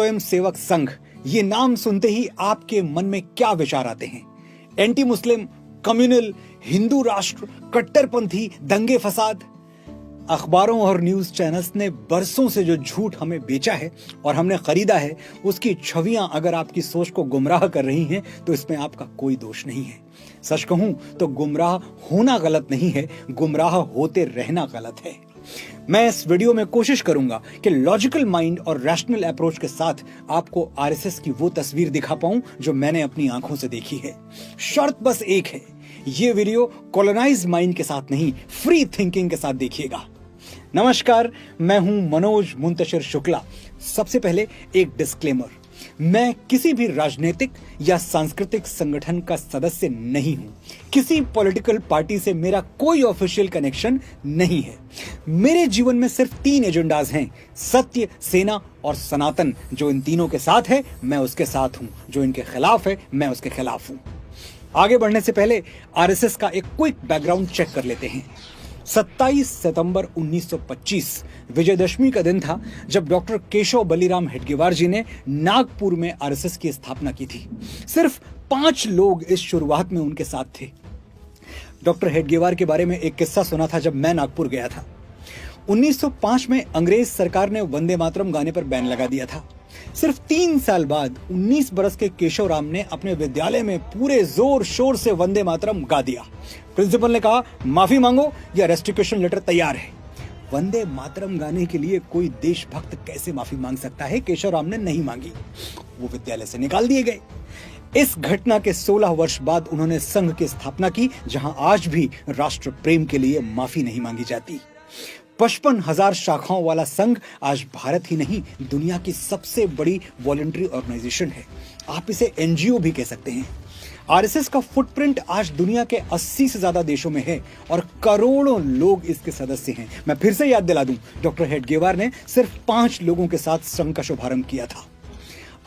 स्वयं सेवक संघ, ये नाम सुनते ही आपके मन में क्या विचार आते हैं? एंटी मुस्लिम, कम्युनल, हिंदू राष्ट्र, कट्टरपंथी, दंगे फसाद। अखबारों और न्यूज चैनल्स ने बरसों से जो झूठ हमें बेचा है और हमने खरीदा है, उसकी छवियां अगर आपकी सोच को गुमराह कर रही हैं तो इसमें आपका कोई दोष नहीं है। सच कहूं तो गुमराह होना गलत नहीं है, गुमराह होते रहना गलत है। मैं इस वीडियो में कोशिश करूंगा कि लॉजिकल माइंड और रैशनल अप्रोच के साथ आपको आरएसएस की वो तस्वीर दिखा पाऊं जो मैंने अपनी आंखों से देखी है। शर्त बस एक है, ये वीडियो कॉलोनाइज्ड माइंड के साथ नहीं, फ्री थिंकिंग के साथ देखिएगा। नमस्कार, मैं हूं मनोज मुंतशिर शुक्ला। सबसे पहले एक डिस्क्लेमर, मैं किसी भी राजनीतिक या सांस्कृतिक संगठन का सदस्य नहीं हूं। किसी पॉलिटिकल पार्टी से मेरा कोई ऑफिशियल कनेक्शन नहीं है। मेरे जीवन में सिर्फ 3 एजेंडाज हैं, सत्य, सेना और सनातन। जो इन तीनों के साथ है मैं उसके साथ हूं, जो इनके खिलाफ है मैं उसके खिलाफ हूं। आगे बढ़ने से पहले आरएसएस का एक क्विक बैकग्राउंड चेक कर लेते हैं। 27 सितंबर 1925 विजयदशमी का दिन था जब डॉक्टर केशव बलीराम हेडगेवार जी ने नागपुर में आरएसएस की स्थापना की थी। सिर्फ 5 लोग इस शुरुआत में उनके साथ थे। डॉक्टर हेडगेवार के बारे में एक किस्सा सुना था जब मैं नागपुर गया था। 1905 में अंग्रेज सरकार ने वंदे मातरम गाने पर बैन लगा दिया था। सिर्फ 3 साल बाद 19 बरस के केशव राम ने अपने विद्यालय में पूरे जोर शोर से वंदे मातरम गा दिया। प्रिंसिपल ने कहा, माफी मांगो या रेस्टिट्यूशन लेटर तैयार है। वंदे मातरम गाने के लिए कोई देशभक्त कैसे माफी मांग सकता है? केशव राम ने नहीं मांगी, वो विद्यालय से निकाल दिए गए। इस घटना के 16 वर्ष बाद उन्होंने संघ की स्थापना की, जहां आज भी राष्ट्र प्रेम के लिए माफी नहीं मांगी जाती। 55,000 शाखाओं वाला संघ आज भारत ही नहीं, दुनिया की सबसे बड़ी वॉलंटरी ऑर्गेनाइजेशन है। आप इसे एनजीओ भी कह सकते हैं। आरएसएस का फुटप्रिंट आज दुनिया के 80 से ज्यादा देशों में है और करोड़ों लोग इसके सदस्य हैं। मैं फिर से याद दिला दूं, डॉक्टर हेडगेवार ने सिर्फ 5 लोगों के साथ संघ का शुभारंभ किया था।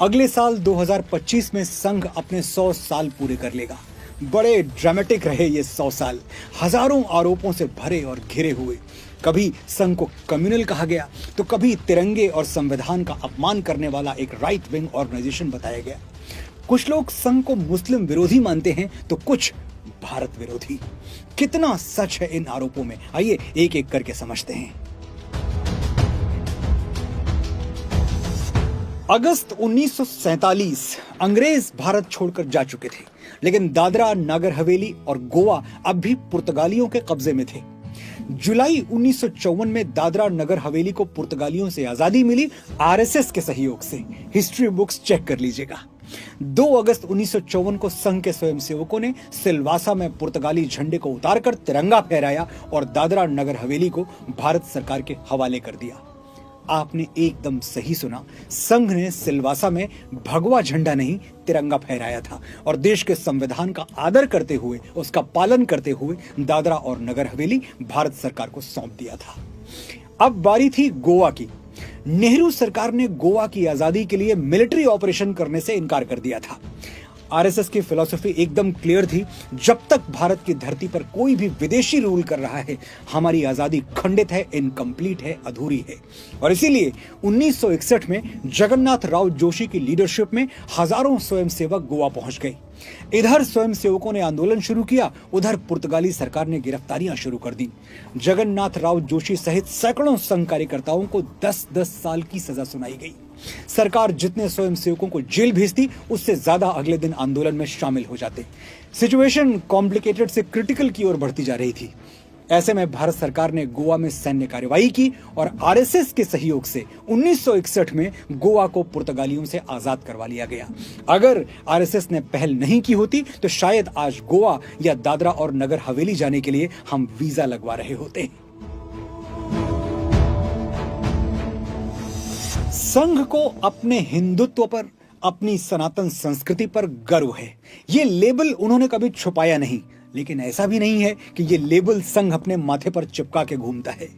अगले साल 2025 में संघ अपने 100 साल पूरे कर लेगा। बड़े ड्रामेटिक रहे ये 100 साल, हजारों आरोपों से भरे और घिरे हुए। कभी संघ को कम्युनल कहा गया तो कभी तिरंगे और संविधान का अपमान करने वाला एक राइट विंग ऑर्गेनाइजेशन बताया गया। कुछ लोग संघ को मुस्लिम विरोधी मानते हैं तो कुछ भारत विरोधी। कितना सच है इन आरोपों में, आइए एक एक करके समझते हैं। अगस्त 1947 अंग्रेज भारत छोड़कर जा चुके थे, लेकिन दादरा नगर हवेली और गोवा अब भी पुर्तगालियों के कब्जे में थे। जुलाई 1954 में दादरा नगर हवेली को पुर्तगालियों से आजादी मिली, आरएसएस के सहयोग से। हिस्ट्री बुक्स चेक कर लीजिएगा। 2 अगस्त 1954 को संघ के स्वयंसेवकों ने सिलवासा में पुर्तगाली झंडे को उतारकर तिरंगा फहराया और दादरा नगर हवेली को भारत सरकार के हवाले कर दिया। आपने एकदम सही सुना, संघ ने सिलवासा में भगवा झंडा नहीं, तिरंगा फहराया था और देश के संविधान का आदर करते हुए, उसका पालन करते हुए दादरा और नगर हवेली भारत सरकार को सौंप दिया था। अब बारी थी गोवा की। नेहरू सरकार ने गोवा की आजादी के लिए मिलिट्री ऑपरेशन करने से इनकार कर दिया था। आरएसएस की फिलॉसफी एकदम क्लियर थी, जब तक भारत की धरती पर कोई भी विदेशी रूल कर रहा है, हमारी आजादी खंडित है, इनकम्प्लीट है, अधूरी है। और इसीलिए 1961 में जगन्नाथ राव जोशी की लीडरशिप में हजारों स्वयंसेवक गोवा पहुंच गए। इधर स्वयंसेवकों ने आंदोलन शुरू किया, उधर पुर्तगाली सरकार ने गिरफ्तारियां शुरू कर दी। जगन्नाथ राव जोशी सहित सैकड़ों संघ कार्यकर्ताओं को 10-10 साल की सजा सुनाई गई। सरकार जितने स्वयंसेवकों को जेल भेजती, उससे ज्यादा अगले दिन आंदोलन में शामिल हो जाते। सिचुएशन कॉम्प्लिकेटेड से क्रिटिकल की ओर बढ़ती जा रही थी। ऐसे में भारत सरकार ने गोवा में सैन्य कार्रवाई की और आरएसएस के सहयोग से 1961 में गोवा को पुर्तगालियों से आजाद करवा लिया गया। अगर आरएसएस ने पहल नहीं की होती तो शायद आज गोवा या दादरा और नगर हवेली जाने के लिए हम वीजा लगवा रहे होते। संघ को अपने हिंदुत्व पर, अपनी सनातन संस्कृति पर गर्व है। ये लेबल उन्होंने कभी छुपाया नहीं, लेकिन ऐसा भी नहीं है कि ये लेबल संघ अपने माथे पर चिपका के घूमता है।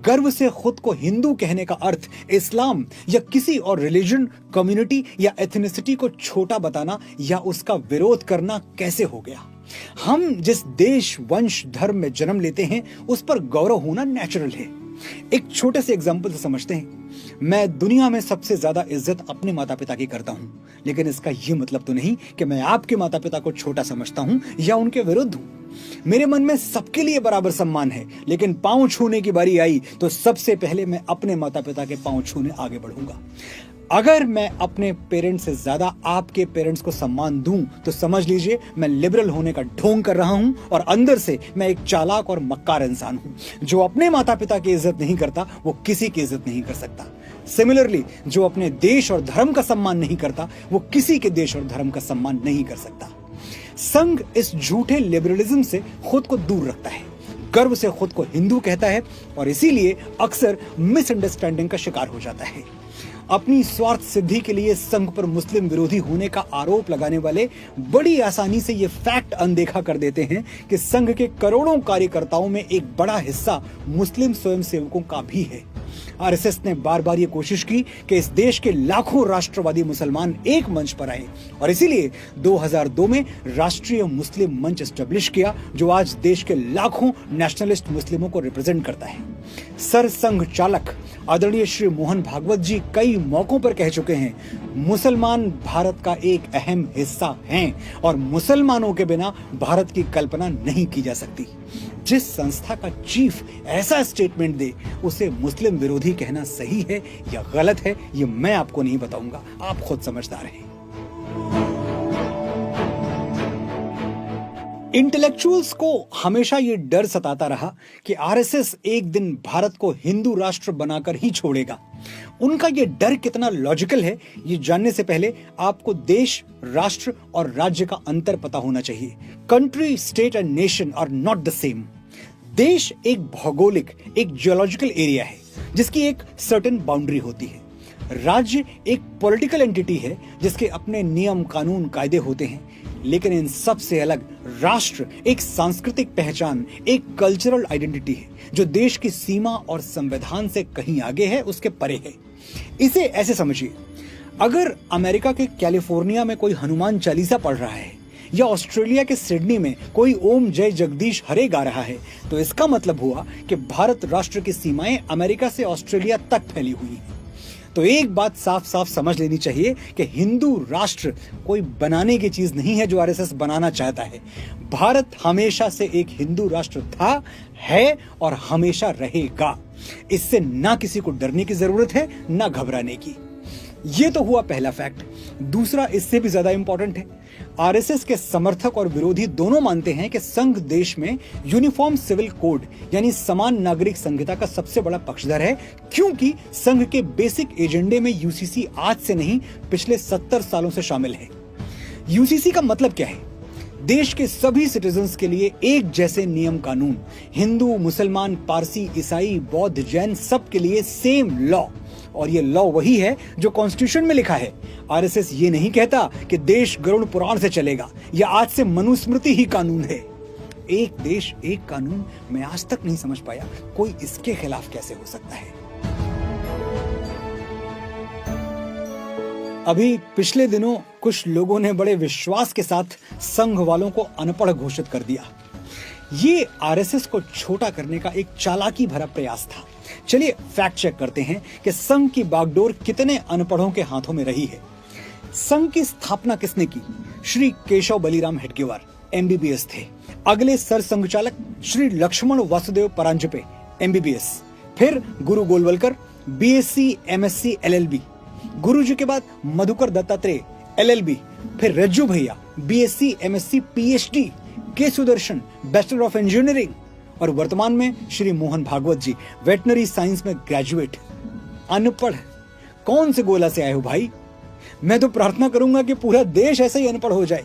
गर्व से खुद को हिंदू कहने का अर्थ इस्लाम या किसी और रिलीजन, कम्युनिटी या एथनिसिटी को छोटा बताना या उसका विरोध करना कैसे हो गया? हम जिस देश, वंश, धर्म में जन्म लेते हैं उस पर गौरव होना नेचुरल है। एक छोटे से एग्जाम्पल से समझते हैं। मैं दुनिया में सबसे ज्यादा इज्जत अपने माता पिता की करता हूं, लेकिन इसका यह मतलब तो नहीं कि मैं आपके माता पिता को छोटा समझता हूं या उनके विरुद्ध हूं। मेरे मन में सबके लिए बराबर सम्मान है, लेकिन पांव छूने की बारी आई तो सबसे पहले मैं अपने माता पिता के पांव छूने आगे बढ़ूंगा। अगर मैं अपने पेरेंट्स से ज्यादा आपके पेरेंट्स को सम्मान दूं तो समझ लीजिए मैं लिबरल होने का ढोंग कर रहा हूं और अंदर से मैं एक चालाक और मक्कार इंसान हूं। जो अपने माता पिता की इज्जत नहीं करता वो किसी की इज्जत नहीं कर सकता। सिमिलरली, जो अपने देश और धर्म का सम्मान नहीं करता वो किसी के देश और धर्म का सम्मान नहीं कर सकता। संघ इस झूठे लिबरलिज्म से खुद को दूर रखता है, गर्व से खुद को हिंदू कहता है और इसीलिए अक्सर मिसअंडरस्टैंडिंग का शिकार हो जाता है। अपनी स्वार्थ सिद्धि के लिए संघ पर मुस्लिम विरोधी होने का आरोप लगाने वाले बड़ी आसानी से ये फैक्ट अनदेखा कर देते हैं कि संघ के करोड़ों कार्यकर्ताओं में एक बड़ा हिस्सा मुस्लिम स्वयंसेवकों का भी है। आरएसएस ने बार बार ये कोशिश की कि इस देश के लाखों राष्ट्रवादी मुसलमान एक मंच पर आए और इसीलिए 2002 में राष्ट्रीय मुस्लिम मंच एस्टेब्लिश किया, जो आज देश के लाखों नेशनलिस्ट मुस्लिमों को रिप्रेजेंट करता है। सरसंघ चालक आदरणीय श्री मोहन भागवत जी कई मौकों पर कह चुके हैं, मुसलमान भारत का एक अहम हिस्सा हैं और मुसलमानों के बिना भारत की कल्पना नहीं की जा सकती। जिस संस्था का चीफ ऐसा स्टेटमेंट दे उसे मुस्लिम विरोधी कहना सही है या गलत है ये मैं आपको नहीं बताऊंगा, आप खुद समझदार हैं। इंटेलेक्चुअल्स को हमेशा ये डर सताता रहा कि आरएसएस एक दिन भारत को हिंदू राष्ट्र बनाकर ही छोड़ेगा। उनका ये डर कितना लॉजिकल है ये जानने से पहले आपको देश, राष्ट्र और राज्य का अंतर पता होना चाहिए। Country, state and nation are not the same. देश एक भौगोलिक, एक जियोलॉजिकल एरिया है जिसकी एक सर्टेन बाउंड्री होती है। राज्य एक पॉलिटिकल एंटिटी है जिसके अपने नियम, कानून, कायदे होते हैं। लेकिन इन सब से अलग राष्ट्र एक सांस्कृतिक पहचान, एक कल्चरल आइडेंटिटी है जो देश की सीमा और संविधान से कहीं आगे है, उसके परे है। इसे ऐसे समझिए, अगर अमेरिका के कैलिफोर्निया में कोई हनुमान चालीसा पढ़ रहा है या ऑस्ट्रेलिया के सिडनी में कोई ओम जय जगदीश हरे गा रहा है तो इसका मतलब हुआ कि भारत राष्ट्र की सीमाएं अमेरिका से ऑस्ट्रेलिया तक फैली हुई हैं। तो एक बात साफ साफ समझ लेनी चाहिए कि हिंदू राष्ट्र कोई बनाने की चीज नहीं है जो आरएसएस बनाना चाहता है। भारत हमेशा से एक हिंदू राष्ट्र था, है और हमेशा रहेगा। इससे ना किसी को डरने की जरूरत है ना घबराने की। ये तो हुआ पहला फैक्ट। दूसरा इससे भी ज्यादा इंपॉर्टेंट है। आरएसएस के समर्थक और विरोधी दोनों मानते हैं कि संघ देश में यूनिफॉर्म सिविल कोड यानी समान नागरिक संहिता का सबसे बड़ा पक्षधर है, क्योंकि संघ के बेसिक एजेंडे में यूसीसी आज से नहीं पिछले 70 सालों से शामिल है। यूसीसी का मतलब क्या है? देश के सभी सिटीजन्स के लिए एक जैसे नियम कानून, हिंदू, मुसलमान, पारसी, ईसाई, बौद्ध, जैन, सब के लिए सेम लॉ। और ये लॉ वही है जो कॉन्स्टिट्यूशन में लिखा है। आरएसएस ये नहीं कहता कि देश गरुड़ पुराण से चलेगा या आज से मनुस्मृति ही कानून है। एक देश एक कानून मैं आज तक नहीं समझ पाया कोई इसके खिलाफ कैसे हो सकता है। अभी पिछले दिनों कुछ लोगों ने बड़े विश्वास के साथ संघ वालों को अनपढ़ घोषित कर दिया। ये आरएसएस को छोटा करने का एक चालाकी भरा प्रयास था। चलिए फैक्ट चेक करते हैं कि संघ की बागडोर कितने अनपढ़ों के हाथों में रही है। संघ की स्थापना किसने की? श्री केशव बलिराम हेडगेवार एमबीबीएस थे। अगले सरसंघ चालक श्री लक्ष्मण वासुदेव परांजपे एमबीबीएस, फिर गुरु गोलवलकर बीएससी एमएससी एलएलबी, गुरुजी के बाद मधुकर दत्तात्रेय एलएलबी, फिर रज्जू भैया बीएससी एमएससी पीएचडी, के सुदर्शन बैचलर ऑफ इंजीनियरिंग और वर्तमान में श्री मोहन भागवत जी वेटनरी साइंस में ग्रेजुएट। अनपढ़ कौन से गोला से आए हो भाई? मैं तो प्रार्थना करूंगा कि पूरा देश ऐसे ही अनपढ़ हो जाए।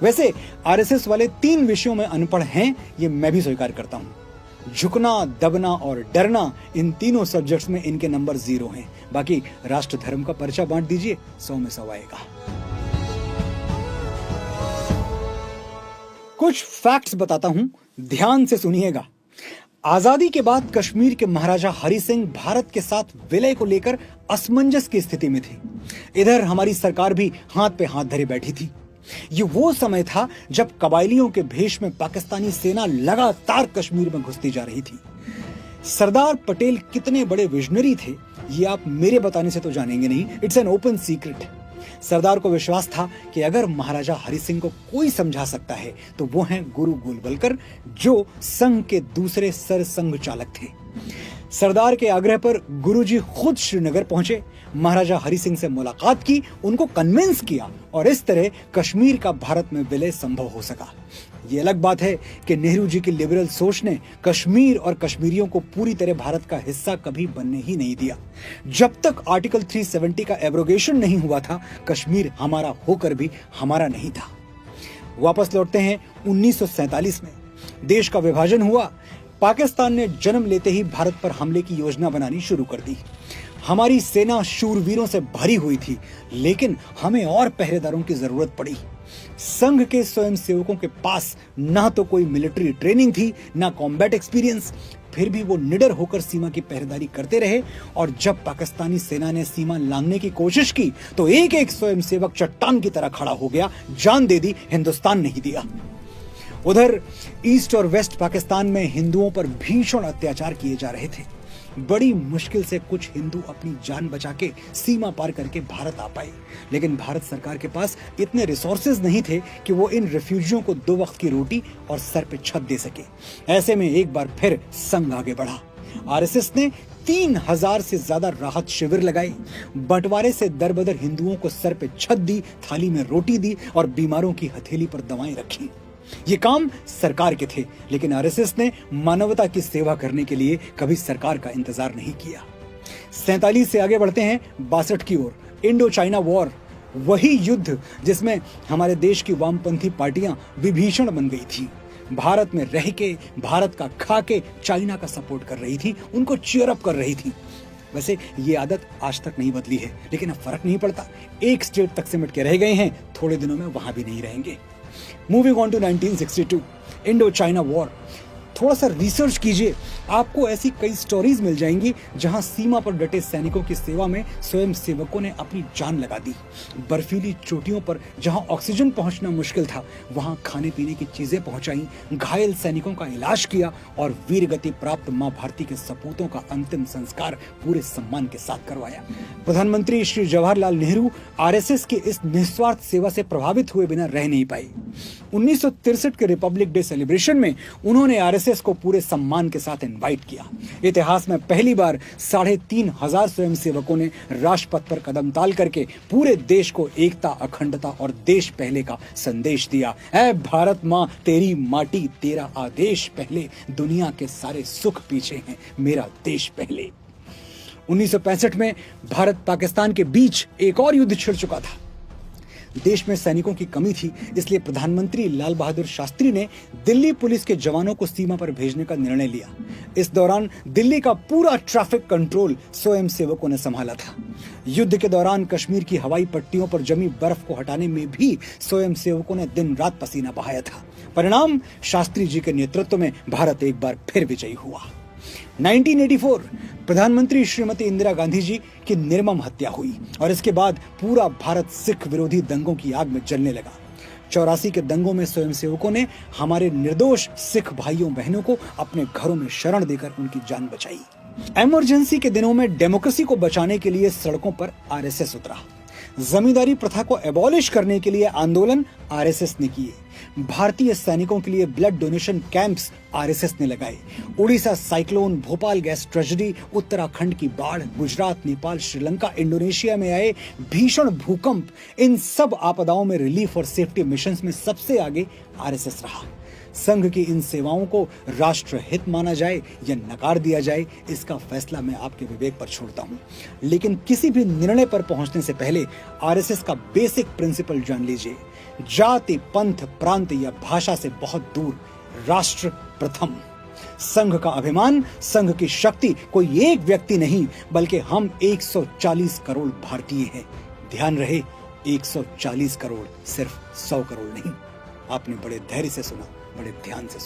वैसे आरएसएस वाले 3 विषयों में अनपढ़ हैं, ये मैं भी स्वीकार करता हूं। झुकना, दबना और डरना, इन तीनों सब्जेक्ट्स में इनके नंबर 0 हैं। बाकी राष्ट्र धर्म का पर्चा बांट दीजिए, 100 में 100 आएगा। कुछ फैक्ट्स बताता हूं, ध्यान से सुनिएगा। आजादी के बाद कश्मीर के महाराजा हरि सिंह भारत के साथ विलय को लेकर असमंजस की स्थिति में थे। इधर हमारी सरकार भी हाथ पे हाथ धरे बैठी थी। ये वो समय था जब कबायलियों के भेष में पाकिस्तानी सेना लगातार कश्मीर में घुसती जा रही थी। सरदार पटेल कितने बड़े विजनरी थे ये आप मेरे बताने से तो जानेंगे नहीं, इट्स एन ओपन सीक्रेट। सरदार को विश्वास था कि अगर महाराजा हरि सिंह को कोई समझा सकता है तो वो हैं गुरु गोलवलकर, जो संघ के दूसरे सरसंघ चालक थे। सरदार के आग्रह पर गुरुजी खुद श्रीनगर पहुंचे, महाराजा हरि सिंह से मुलाकात की, उनको कन्विंस किया और इस तरह कश्मीर का भारत में विलय संभव हो सका। ये अलग बात है कि नेहरू जी की लिबरल सोच ने कश्मीर और कश्मीरियों को पूरी तरह भारत का हिस्सा कभी बनने ही नहीं दिया। जब तक आर्टिकल 370 का एब्रोगेशन नहीं हुआ था, कश्मीर हमारा होकर भी हमारा नहीं था। वापस लौटते हैं 1947 में। देश का विभाजन हुआ। पाकिस्तान ने जन्म लेते ही भारत पर हमले की योजना बनानी शुरू कर दी। हमारी सेना शूरवीरों से भरी हुई थी, लेकिन हमें और पहरेदारों की जरूरत पड़ी। संघ के स्वयंसेवकों के पास ना तो कोई मिलिट्री ट्रेनिंग थी, ना कॉम्बैट एक्सपीरियंस। फिर भी वो निडर होकर सीमा की पहरेदारी करते रहे और जब पाकिस्तानी सेना ने सीमा लांघने की कोशिश की तो एक एक स्वयंसेवक चट्टान की तरह खड़ा हो गया, जान दे दी, हिंदुस्तान नहीं दिया। उधर ईस्ट और वेस्ट पाकिस्तान में हिंदुओं पर भीषण अत्याचार किए जा रहे थे। बड़ी मुश्किल से कुछ हिंदू अपनी जान बचा के सीमा पार करके भारत आ पाए, लेकिन भारत सरकार के पास इतने रिसोर्सेज नहीं थे कि वो इन रिफ्यूजियों को 2 वक्त की रोटी और सर पे छत दे सके। ऐसे में एक बार फिर संघ आगे बढ़ा। आरएसएस ने 3000 से ज्यादा राहत शिविर लगाए, बंटवारे से दरबदर हिंदुओं को सर पे छत दी, थाली में रोटी दी और बीमारों की हथेली पर दवाएं रखी। ये काम सरकार के थे, लेकिन आरएसएस ने मानवता की सेवा करने के लिए कभी सरकार का इंतजार नहीं किया। 47 से आगे बढ़ते हैं 62 की ओर। इंडो चाइना वॉर, वही युद्ध जिसमें हमारे देश की वामपंथी पार्टियां विभीषण बन गई थी। भारत में रह के, भारत का खा के चाइना का सपोर्ट कर रही थी, उनको चीयर अप कर रही थी। वैसे ये आदत आज तक नहीं बदली है, लेकिन अब फर्क नहीं पड़ता। एक स्टेट तक सिमट के रह गए हैं, थोड़े दिनों में वहां भी नहीं रहेंगे। Moving on to 1962, Indo China war. थोड़ा सा रिसर्च कीजिए, आपको ऐसी कई स्टोरीज मिल जाएंगी जहां सीमा पर डटे सैनिकों की सेवा में स्वयं सेवकों ने अपनी जान लगा दी। बर्फीली चोटियों पर जहां ऑक्सीजन पहुंचना मुश्किल था, वहां खाने पीने की चीजें पहुंचाई, घायल सैनिकों का इलाज किया और वीर गति प्राप्त मां भारती के सपूतों का अंतिम संस्कार पूरे सम्मान के साथ करवाया। प्रधानमंत्री श्री जवाहरलाल नेहरू आरएसएस की इस निस्वार्थ सेवा से प्रभावित हुए बिना रह नहीं पाए। 1963 के रिपब्लिक डे सेलिब्रेशन में उन्होंने आरएसएस को पूरे सम्मान के साथ इनवाइट किया। इतिहास में पहली बार 3500 स्वयंसेवकों ने राजपथ पर कदम ताल करके पूरे देश को एकता, अखंडता और देश पहले का संदेश दिया। ऐ भारत माँ, तेरी माटी तेरा आदेश पहले, दुनिया के सारे सुख पीछे हैं, मेरा देश पहले। 1965 में भारत पाकिस्तान के बीच एक और युद्ध छिड़ चुका था। देश में सैनिकों की कमी थी, इसलिए प्रधानमंत्री लाल बहादुर शास्त्री ने दिल्ली पुलिस के जवानों को सीमा पर भेजने का निर्णय लिया। इस दौरान दिल्ली का पूरा ट्रैफिक कंट्रोल स्वयं सेवकों ने संभाला था। युद्ध के दौरान कश्मीर की हवाई पट्टियों पर जमी बर्फ को हटाने में भी स्वयं सेवकों ने दिन रात पसीना बहाया था। परिणाम, शास्त्री जी के नेतृत्व में भारत एक बार फिर विजयी हुआ। 1984 प्रधानमंत्री श्रीमती इंदिरा गांधी जी की निर्मम हत्या हुई और इसके बाद पूरा भारत सिख विरोधी दंगों की आग में जलने लगा। 84 के दंगों में स्वयंसेवकों ने हमारे निर्दोष सिख भाइयों बहनों को अपने घरों में शरण देकर उनकी जान बचाई। इमरजेंसी के दिनों में डेमोक्रेसी को बचाने के लिए सड़कों पर आरएसएस उतरा। जमींदारी प्रथा को एबॉलिश करने के लिए आंदोलन आरएसएस ने किए। भारतीय सैनिकों के लिए ब्लड डोनेशन कैंप्स आरएसएस ने लगाए। Orissa cyclone, Bhopal gas tragedy, Uttarakhand की बाढ़, गुजरात, नेपाल, श्रीलंका, इंडोनेशिया में आए भीषण भूकंप, इन सब आपदाओं में रिलीफ और सेफ्टी मिशंस में सबसे आगे आरएसएस रहा। संघ की इन सेवाओं को राष्ट्र हित माना जाए या नकार दिया जाए, इसका फैसला मैं आपके विवेक पर छोड़ता हूं। लेकिन किसी भी निर्णय पर पहुंचने से पहले आरएसएस का बेसिक प्रिंसिपल जान लीजिए। जाति, पंथ, प्रांत या भाषा से बहुत दूर, राष्ट्र प्रथम। संघ का अभिमान, संघ की शक्ति कोई एक व्यक्ति नहीं, बल्कि हम 140 करोड़ भारतीय हैं। ध्यान रहे, 140 करोड़, सिर्फ 100 करोड़ नहीं। आपने बड़े धैर्य से सुना, बड़े ध्यान से सुना।